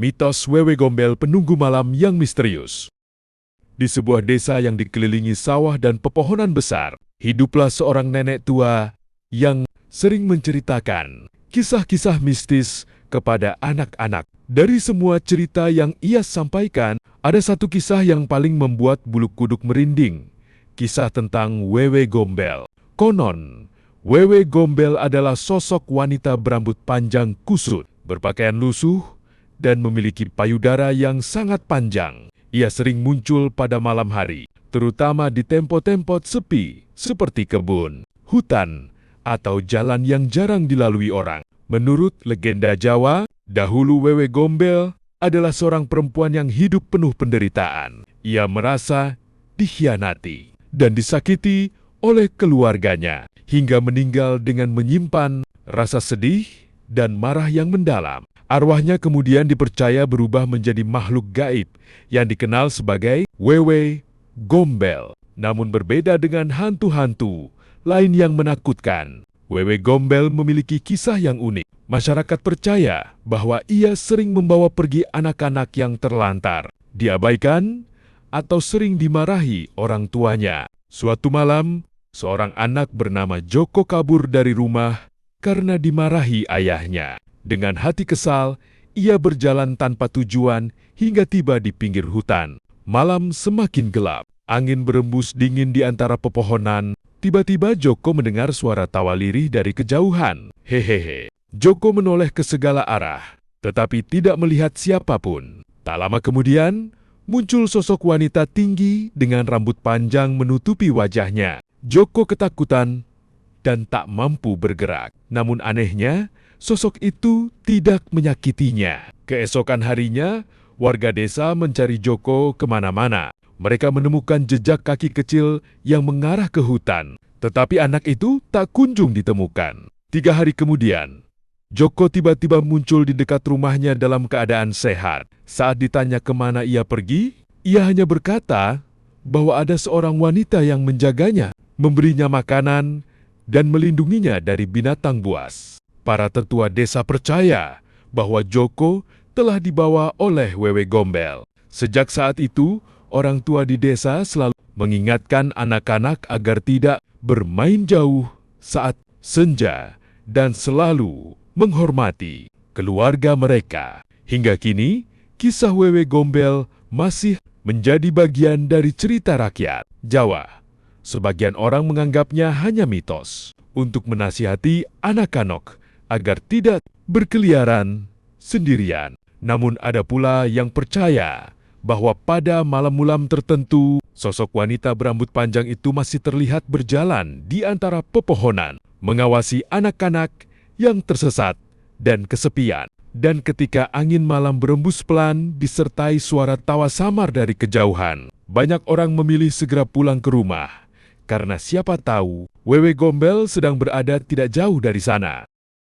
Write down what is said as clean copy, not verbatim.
Mitos Wewe Gombel penunggu malam yang misterius. Di sebuah desa yang dikelilingi sawah dan pepohonan besar, hiduplah seorang nenek tua yang sering menceritakan kisah-kisah mistis kepada anak-anak. Dari semua cerita yang ia sampaikan, ada satu kisah yang paling membuat bulu kuduk merinding. Kisah tentang Wewe Gombel. Konon, Wewe Gombel adalah sosok wanita berambut panjang kusut, berpakaian lusuh, dan memiliki payudara yang sangat panjang. Ia sering muncul pada malam hari, terutama di tempat-tempat sepi seperti kebun, hutan, atau jalan yang jarang dilalui orang. Menurut legenda Jawa, dahulu Wewe Gombel adalah seorang perempuan yang hidup penuh penderitaan. Ia merasa dikhianati dan disakiti oleh keluarganya, hingga meninggal dengan menyimpan rasa sedih dan marah yang mendalam. Arwahnya kemudian dipercaya berubah menjadi makhluk gaib yang dikenal sebagai Wewe Gombel. Namun berbeda dengan hantu-hantu lain yang menakutkan, Wewe Gombel memiliki kisah yang unik. Masyarakat percaya bahwa ia sering membawa pergi anak-anak yang terlantar, diabaikan, atau sering dimarahi orang tuanya. Suatu malam, seorang anak bernama Joko kabur dari rumah karena dimarahi ayahnya. Dengan hati kesal, ia berjalan tanpa tujuan hingga tiba di pinggir hutan. Malam semakin gelap, angin berembus dingin di antara pepohonan. Tiba-tiba Joko mendengar suara tawa lirih dari kejauhan. Hehehe. Joko menoleh ke segala arah, tetapi tidak melihat siapapun. Tak lama kemudian, muncul sosok wanita tinggi dengan rambut panjang menutupi wajahnya. Joko ketakutan dan tak mampu bergerak. Namun anehnya, sosok itu tidak menyakitinya. Keesokan harinya, warga desa mencari Joko kemana-mana. Mereka menemukan jejak kaki kecil yang mengarah ke hutan. Tetapi anak itu tak kunjung ditemukan. 3 hari kemudian, Joko tiba-tiba muncul di dekat rumahnya dalam keadaan sehat. Saat ditanya kemana ia pergi, ia hanya berkata bahwa ada seorang wanita yang menjaganya, memberinya makanan, dan melindunginya dari binatang buas. Para tetua desa percaya bahwa Joko telah dibawa oleh Wewe Gombel. Sejak saat itu, orang tua di desa selalu mengingatkan anak-anak agar tidak bermain jauh saat senja dan selalu menghormati keluarga mereka. Hingga kini, kisah Wewe Gombel masih menjadi bagian dari cerita rakyat Jawa. Sebagian orang menganggapnya hanya mitos untuk menasihati anak-anak agar tidak berkeliaran sendirian. Namun ada pula yang percaya bahwa pada malam-malam tertentu, sosok wanita berambut panjang itu masih terlihat berjalan di antara pepohonan, mengawasi anak-anak yang tersesat dan kesepian. Dan ketika angin malam berembus pelan disertai suara tawa samar dari kejauhan, banyak orang memilih segera pulang ke rumah, karena siapa tahu Wewe Gombel sedang berada tidak jauh dari sana.